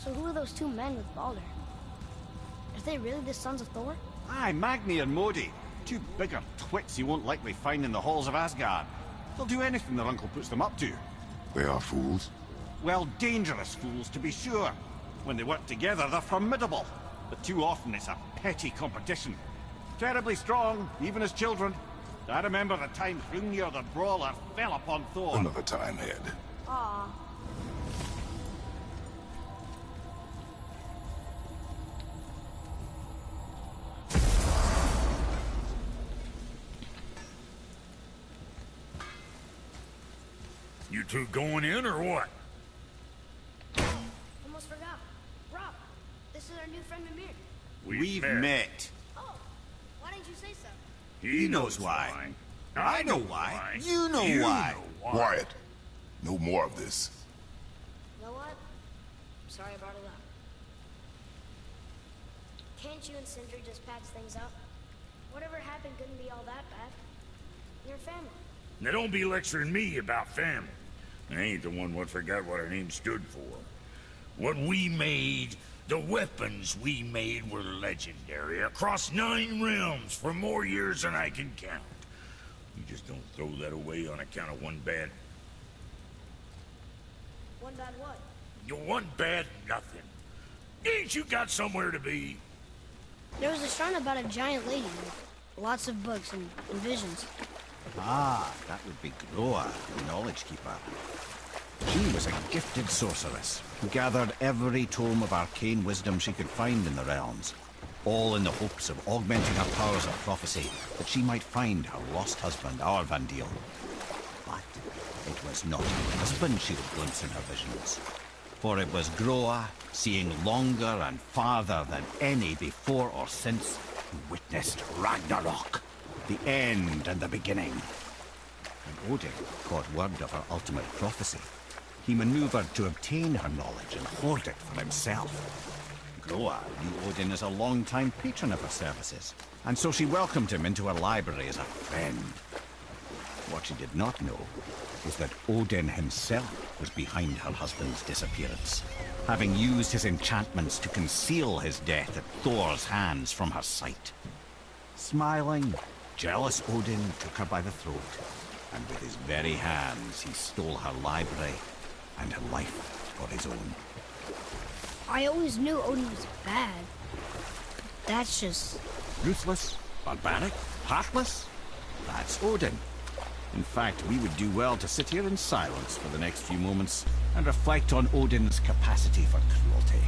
So who are those two men with Balder? Are they really the sons of Thor? Aye, Magni and Modi. Two bigger twits you won't likely find in the halls of Asgard. They'll do anything their uncle puts them up to. They are fools? Well, dangerous fools, to be sure. When they work together, they're formidable. But too often it's a petty competition. Terribly strong, even as children. I remember the time Hrungnir the Brawler fell upon Thor. Another time, Head. Aw. You two going in or what? Almost forgot. Rob, this is our new friend Mimir. We've met. Oh, why didn't you say so? He knows why. I know why. You know why. Quiet. No more of this. You know what? I'm sorry I brought it up. Can't you and Sindri just patch things up? Whatever happened couldn't be all that bad. You're family. Now don't be lecturing me about family. I ain't the one what forgot what our name stood for. What we made, the weapons we made were legendary across 9 realms for more years than I can count. You just don't throw that away on account of one bad... One bad what? You one bad nothing. Ain't you got somewhere to be? There was a shrine about a giant lady with lots of books and visions. Ah, that would be Groa, the Knowledge Keeper. She was a gifted sorceress who gathered every tome of arcane wisdom she could find in the realms, all in the hopes of augmenting her powers of prophecy that she might find her lost husband, Aurvandil. But it was not her husband she would glimpse in her visions, for it was Groa, seeing longer and farther than any before or since, who witnessed Ragnarok, the end and the beginning. When Odin caught word of her ultimate prophecy, he maneuvered to obtain her knowledge and hoard it for himself. Groa knew Odin as a long-time patron of her services, and so she welcomed him into her library as a friend. What she did not know was that Odin himself was behind her husband's disappearance, having used his enchantments to conceal his death at Thor's hands from her sight. Smiling, jealous Odin took her by the throat, and with his very hands he stole her library and her life for his own. I always knew Odin was bad. That's just... Ruthless, barbaric, heartless? That's Odin. In fact, we would do well to sit here in silence for the next few moments and reflect on Odin's capacity for cruelty.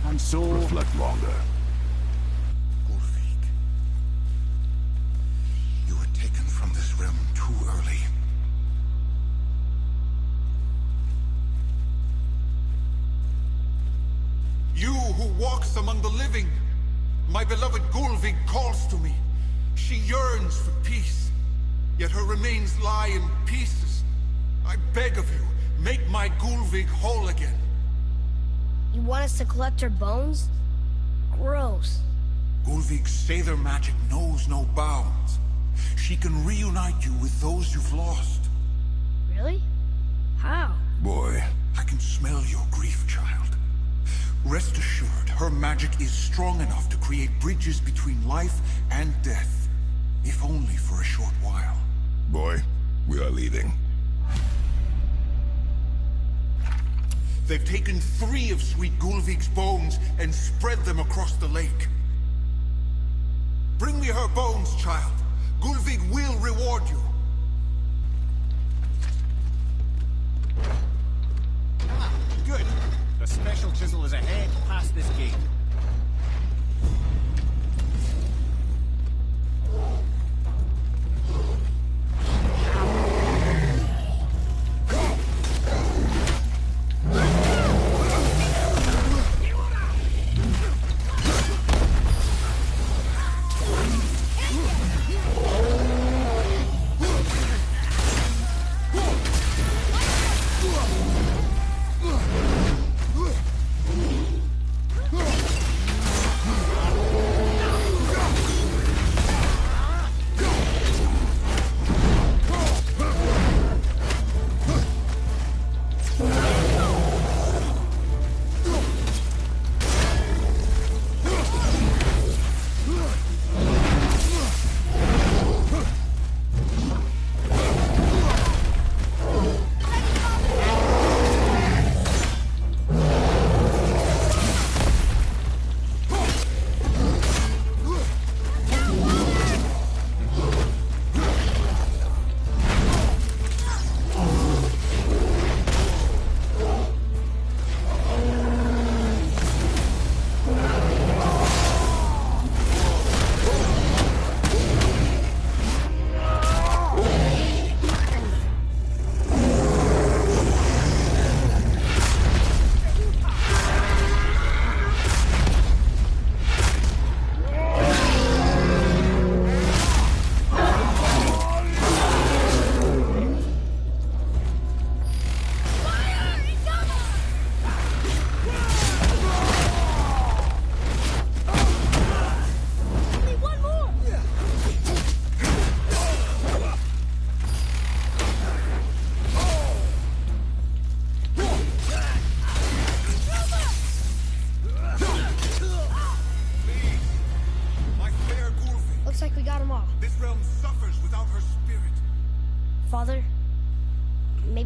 And so... Reflect longer. Ulfik. You were taken from this realm too early. You who walks among the living, my beloved Gulvig calls to me. She yearns for peace, yet her remains lie in pieces. I beg of you, make my Gulvig whole again. You want us to collect her bones? Gross. Gulvig's Sather magic knows no bounds. She can reunite you with those you've lost. Really? How? Boy. I can smell your grief, child. Rest assured, her magic is strong enough to create bridges between life and death, if only for a short while. Boy, we are leaving. They've taken 3 of Sweet Gulvig's bones and spread them across the lake. Bring me her bones, child. Gulvig will reward you. Ah, good. The special chisel is ahead past this gate.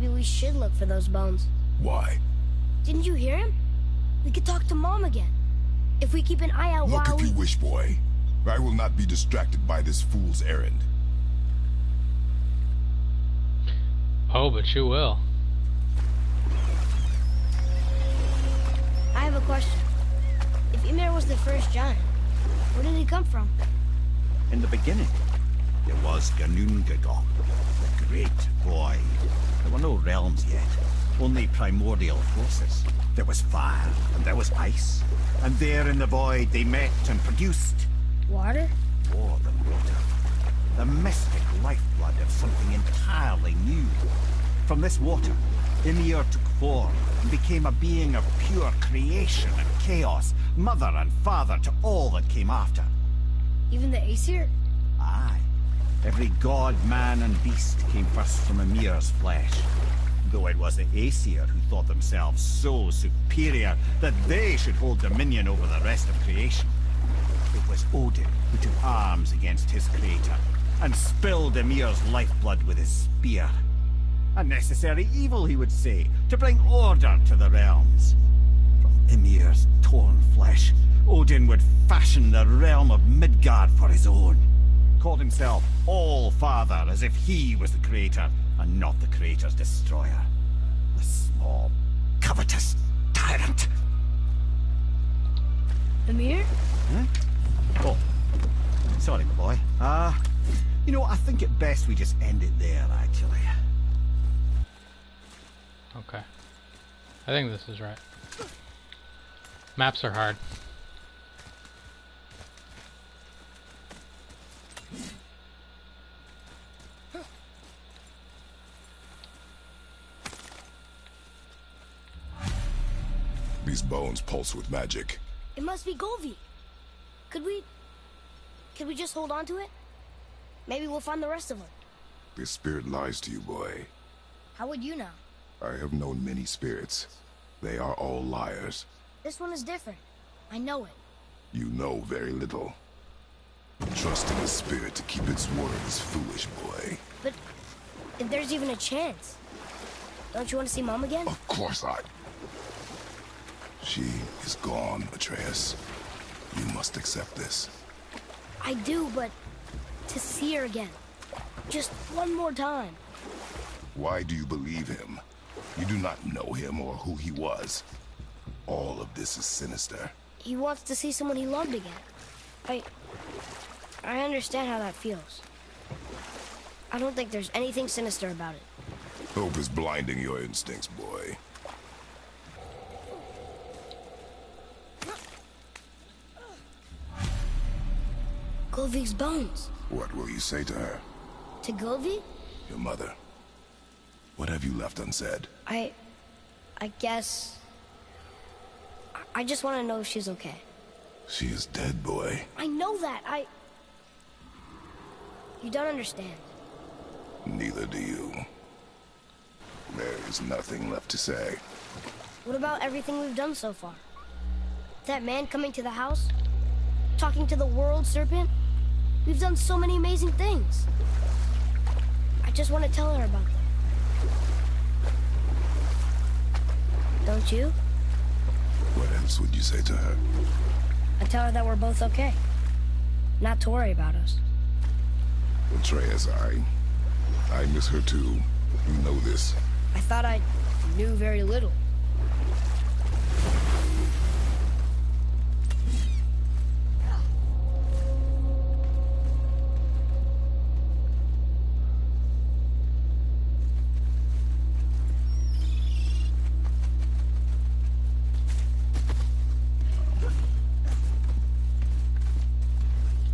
Maybe we should look for those bones. Why? Didn't you hear him? We could talk to Mom again. If we keep an eye out Look while if you wish, boy. I will not be distracted by this fool's errand. Oh, but you will. I have a question. If Ymir was the first giant, where did he come from? In the beginning, there was Ganungagok, the great void. There were no realms yet, only primordial forces. There was fire, and there was ice. And there in the void they met and produced... Water? more than water. The mystic lifeblood of something entirely new. From this water, Ymir took form and became a being of pure creation and chaos, mother and father to all that came after. Even the Aesir? Aye. Every god, man, and beast came first from Ymir's flesh. Though it was the Aesir who thought themselves so superior that they should hold dominion over the rest of creation. It was Odin who took arms against his creator and spilled Ymir's lifeblood with his spear. A necessary evil, he would say, to bring order to the realms. From Ymir's torn flesh, Odin would fashion the realm of Midgard for his own. Called himself All-Father, as if he was the creator and not the creator's destroyer. The small, covetous tyrant. Ymir? Huh? Oh, sorry, my boy. You know, I think it best we just end it there, actually. Okay. I think this is right. Maps are hard. These bones pulse with magic. It must be Golvi. Could we just hold on to it? Maybe we'll find the rest of them. This spirit lies to you, boy. How would you know? I have known many spirits. They are all liars. This one is different. I know it. You know very little. Trusting a spirit to keep its word is foolish, boy. But if there's even a chance, don't you want to see Mom again? Of course not. She is gone, Atreus. You must accept this. I do, but to see her again. Just one more time. Why do you believe him? You do not know him or who he was. All of this is sinister. He wants to see someone he loved again. I understand how that feels. I don't think there's anything sinister about it. Hope is blinding your instincts, boy. Golvi's bones. What will you say to her? To Golvi? Your mother. What have you left unsaid? I guess... I just want to know if she's okay. She is dead, boy. I know that. You don't understand. Neither do you. There is nothing left to say. What about everything we've done so far? That man coming to the house? Talking to the world serpent? We've done so many amazing things. I just want to tell her about them. Don't you? What else would you say to her? I tell her that we're both okay. Not to worry about us. Atreus, I miss her too. You know this. I thought I knew very little.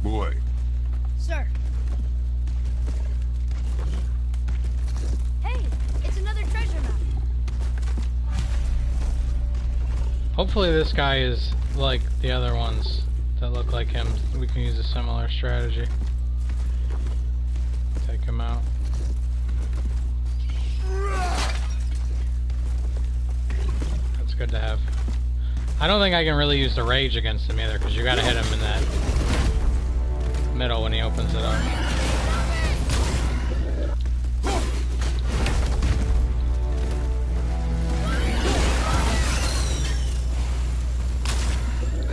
Boy. Sir. Hey, it's another treasure map. Hopefully this guy is like the other ones that look like him. We can use a similar strategy. Take him out. That's good to have. I don't think I can really use the rage against him either, because you gotta hit him in that middle when he opens it up.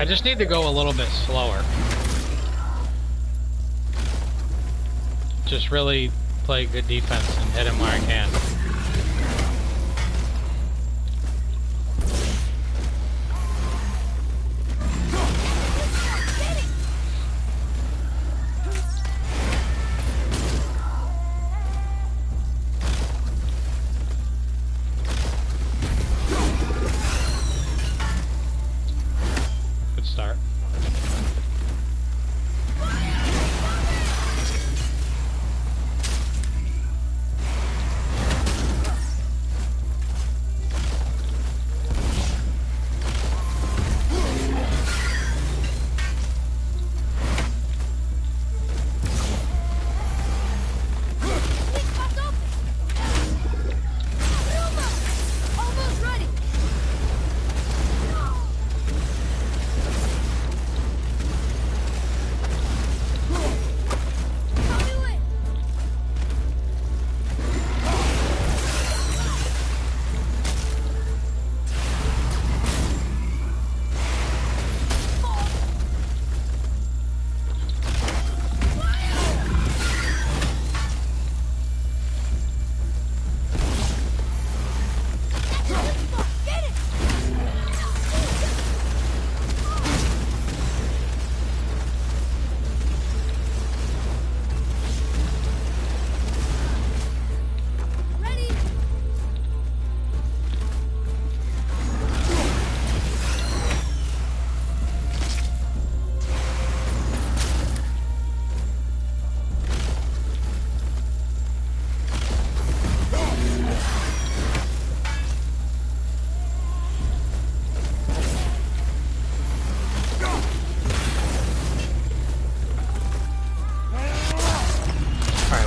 I just need to go a little bit slower. Just really play good defense and hit him where I can. Good start. Almost ready.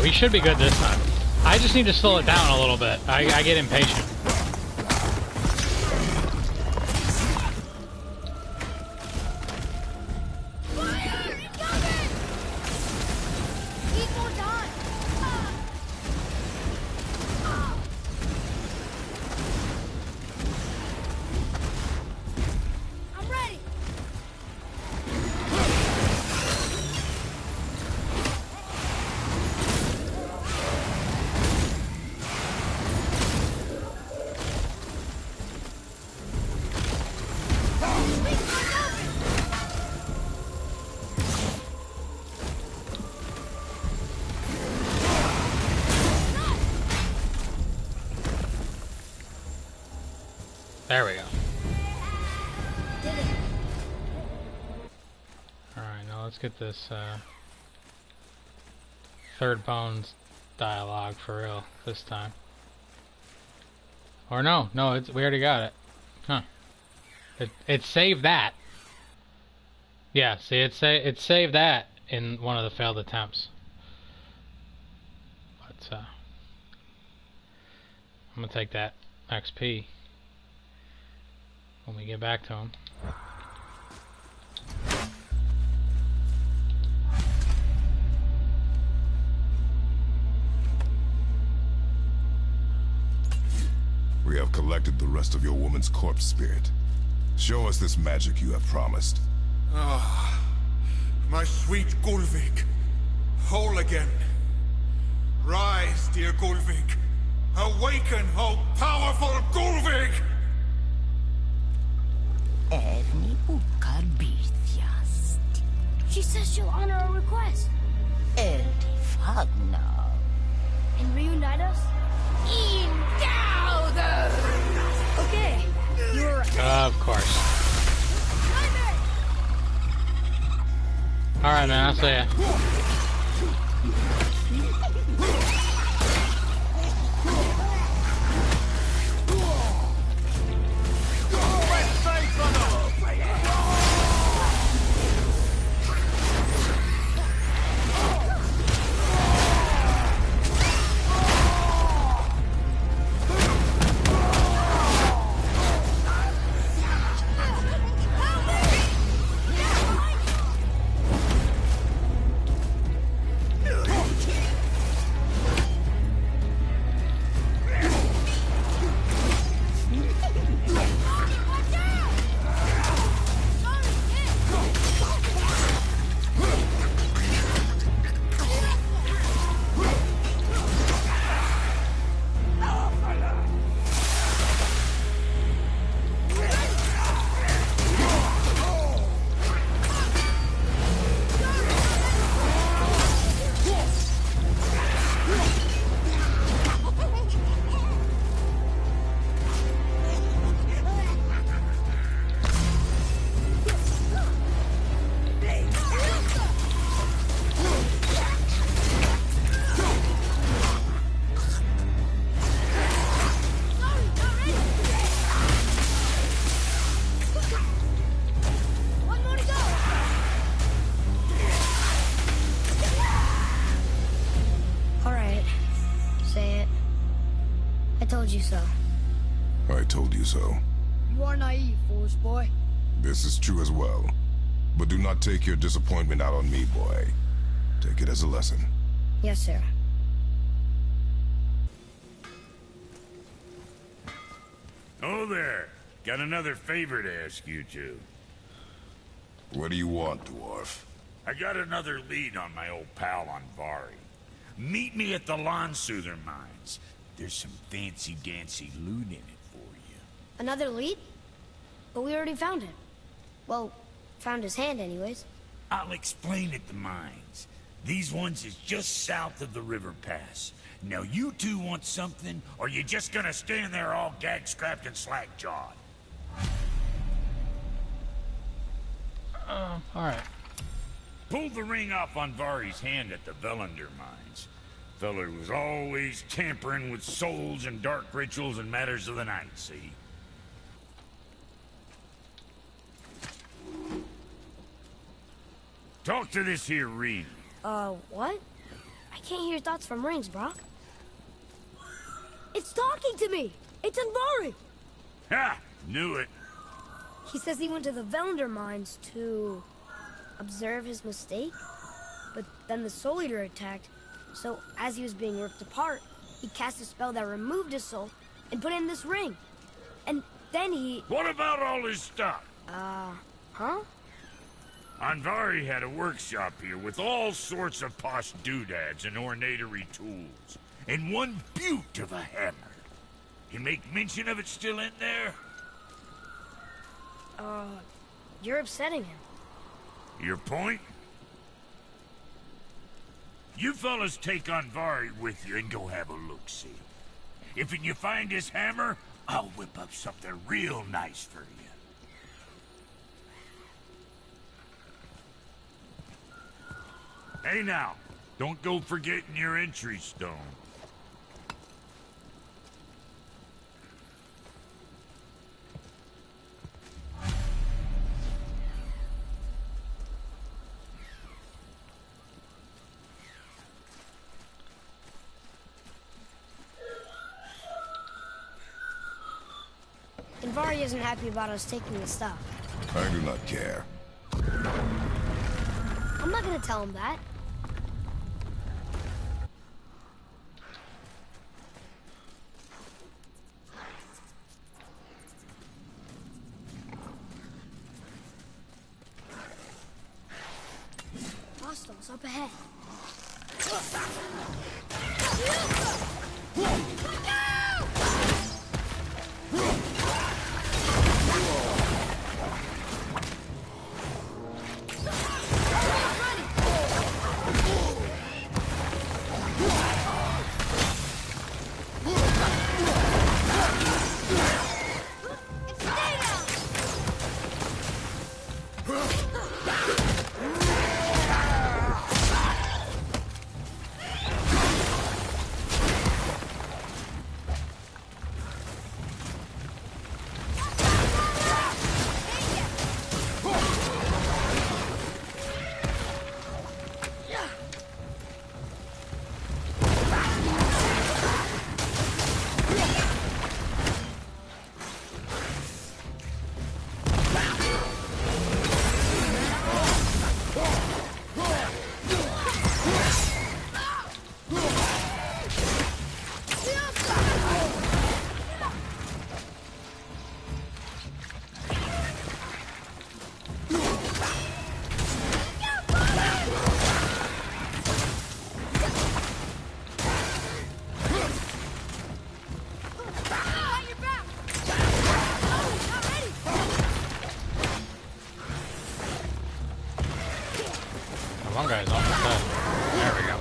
We should be good this time. I just need to slow it down a little bit. I get impatient. There we go. Alright, now let's get this third bones dialogue for real this time. Or no, we already got it. Huh. It saved that. Yeah, see, it saved that in one of the failed attempts. But I'm gonna take that XP when we get back to him. We have collected the rest of your woman's corpse spirit. Show us this magic you have promised. Ah, my sweet Gulvik, whole again. Rise, dear Gulvik. Awaken, oh powerful Gulvik! Erni ukar birtjast. She says she'll honor our request. Erdi fagna. And reunite us? Okay, you were right. Of course. Alright, man, I'll see ya. I told you so. You are naive, foolish boy. This is true as well. But do not take your disappointment out on me, boy. Take it as a lesson. Yes, sir. Oh there. Got another favor to ask you two. What do you want, dwarf? I got another lead on my old pal Anvari. Meet me at the Lawn-Soother mines. There's some fancy-dancy loot in it for you. Another lead? But we already found him. Well, found his hand anyways. I'll explain at the mines. These ones is just south of the river pass. Now you two want something, or you just gonna stand there all gag-scrapped and slack-jawed? Alright. Pulled the ring off Anvari's hand at the Velander mines. Feller was always tampering with souls and dark rituals and matters of the night, see? Talk to this here ring. What? I can't hear thoughts from rings, bro. It's talking to me! It's Anvari! Ha! Knew it. He says he went to the Velander mines to observe his mistake, but then the Soul Eater attacked, so as he was being ripped apart, he cast a spell that removed his soul and put it in this ring. And then he... What about all his stuff? Huh? Anvari had a workshop here with all sorts of posh doodads and ornatery tools, and one beaut of a hammer. You make mention of it still in there? You're upsetting him. Your point? You fellas take Anvari with you and go have a look-see. If you find his hammer, I'll whip up something real nice for you. Hey now, don't go forgetting your entry stone. Anvari isn't happy about us taking the stuff. I do not care. I'm not gonna tell him that. Hostiles up ahead. One guy's almost dead. There we go.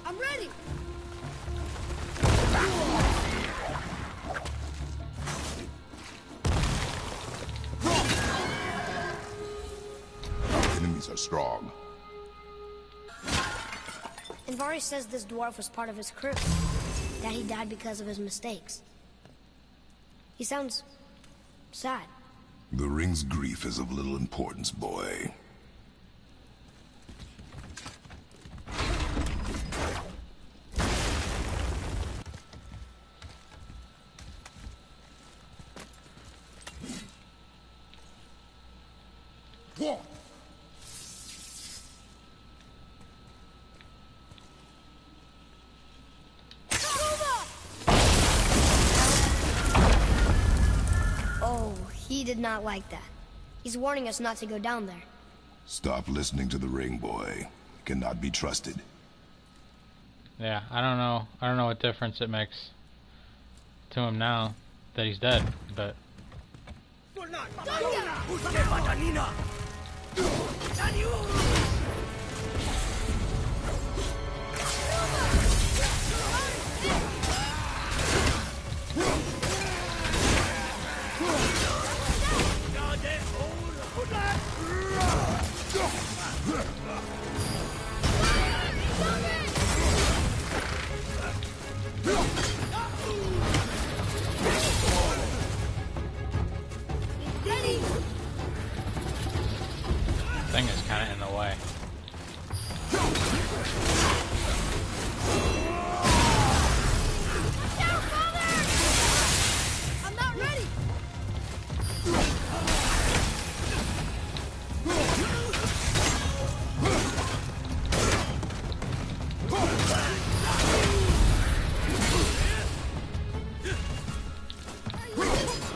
I'm ready! Enemies are strong. Anvari says this dwarf was part of his crew. that he died because of his mistakes. He sounds sad. The ring's grief is of little importance, boy. Oh, he did not like that. He's warning us not to go down there. Stop listening to the ring, boy. It cannot be trusted. Yeah, I don't know. I don't know what difference it makes to him now that he's dead, but... thing is kind of in the way. I'm not ready!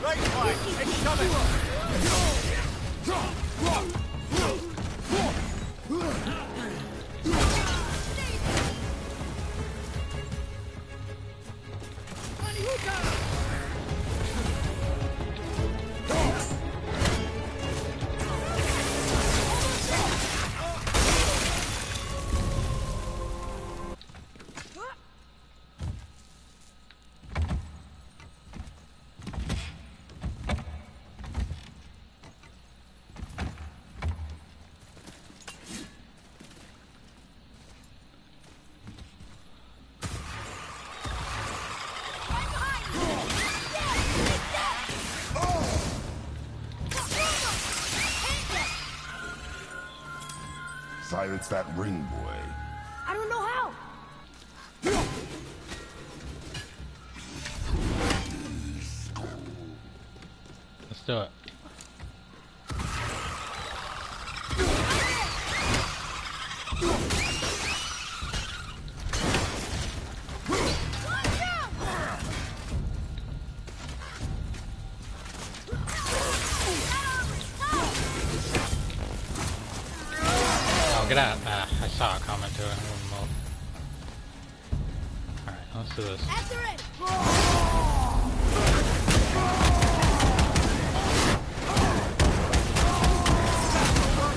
Right side, it's coming! Silence that ring, boy. I don't know how! Let's do it. Get out. I saw a comment to it. Alright, let's do this. After it!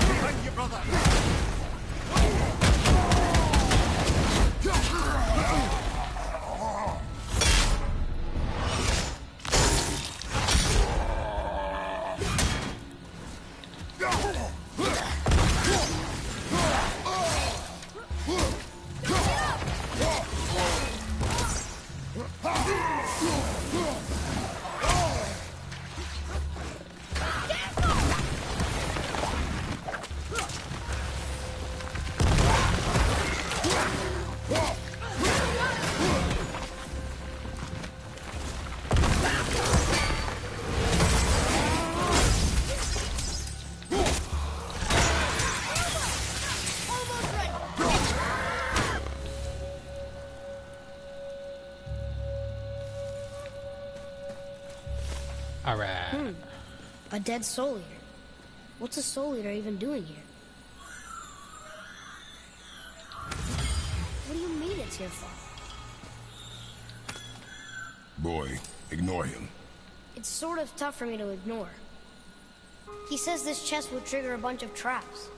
Behind you, brother! Alright. A dead soul eater. What's a soul eater even doing here? What do you mean it's your fault? Boy, ignore him. It's sort of tough for me to ignore. He says this chest will trigger a bunch of traps.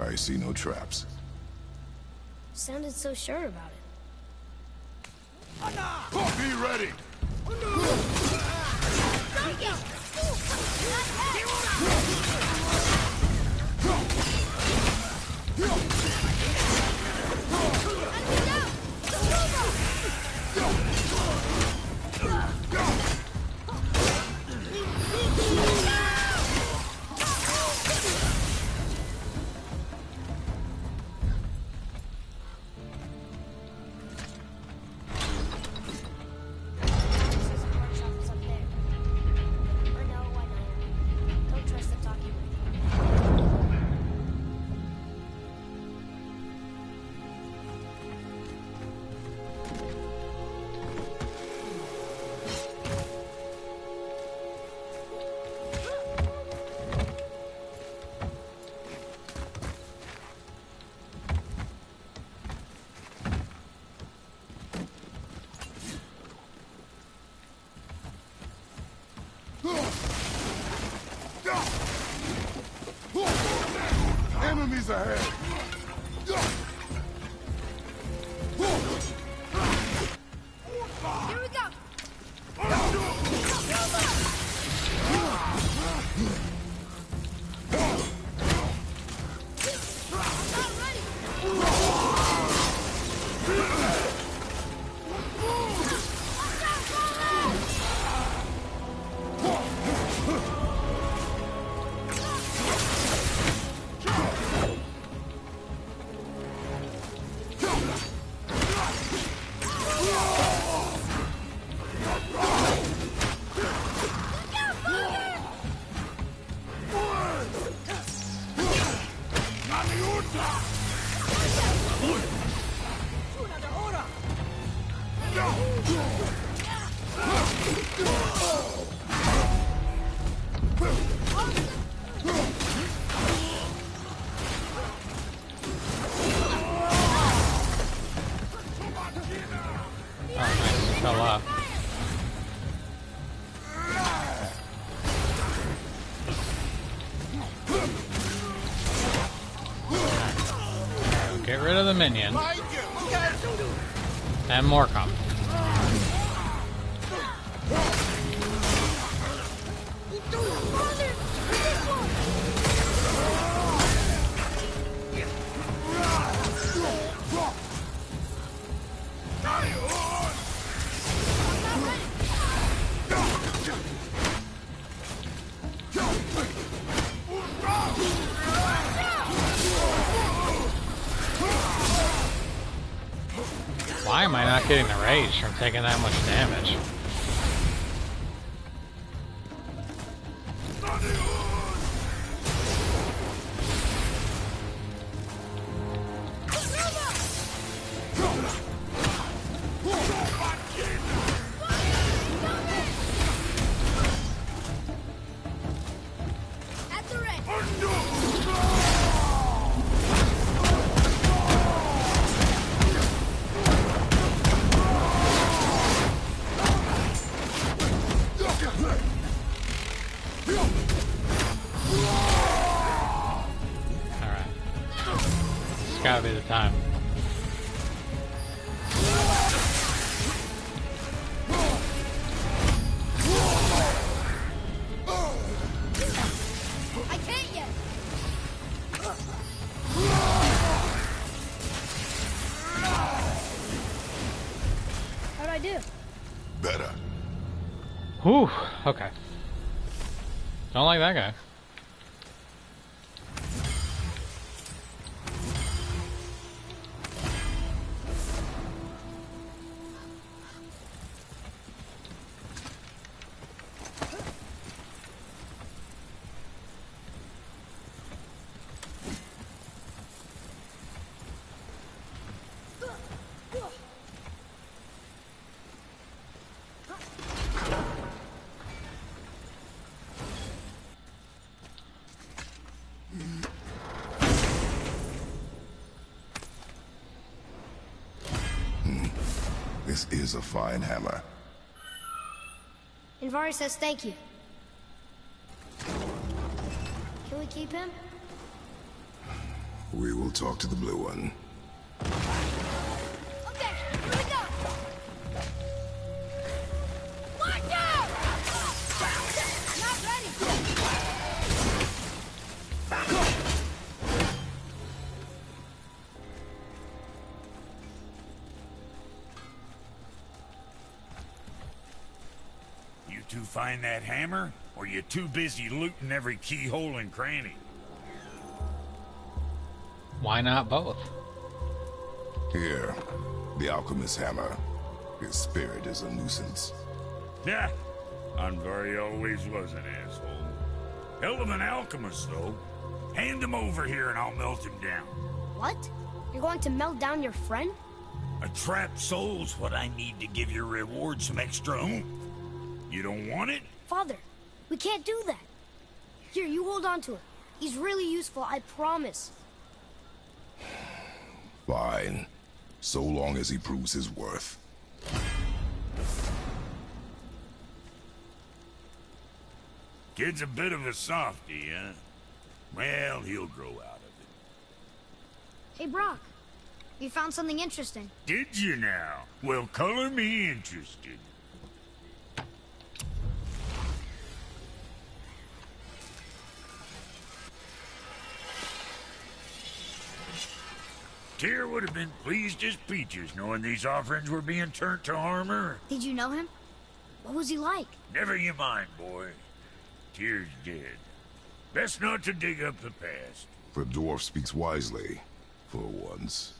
I see no traps. Sounded so sure about it. Be ready! Get Enemies ahead! Here we go! Fell off. Get rid of the minion. And more come. Why am I not getting the rage from taking that much damage? Gotta be the time. I can't yet. How'd I do? Better. Whew. Okay. Don't like that guy. This is a fine hammer. Invari says thank you. Can we keep him? We will talk to the blue one. Okay, here we go! Watch out! Not ready! You two find that hammer, or you too busy looting every keyhole and cranny? Why not both? Here, the alchemist's hammer. His spirit is a nuisance. Yeah, Anvari always was an asshole. Hell of an alchemist, though. Hand him over here and I'll melt him down. What? You're going to melt down your friend? A trapped soul's what I need to give your reward some extra oomph. You don't want it? Father, we can't do that. Here, you hold on to it. He's really useful, I promise. Fine. So long as he proves his worth. Kid's a bit of a softy, huh? Well, he'll grow out of it. Hey, Brock. You found something interesting. Did you now? Well, color me interested. Tyr would have been pleased as peaches knowing these offerings were being turned to armor. Did you know him? What was he like? Never you mind, boy. Tyr's dead. Best not to dig up the past. The dwarf speaks wisely, for once.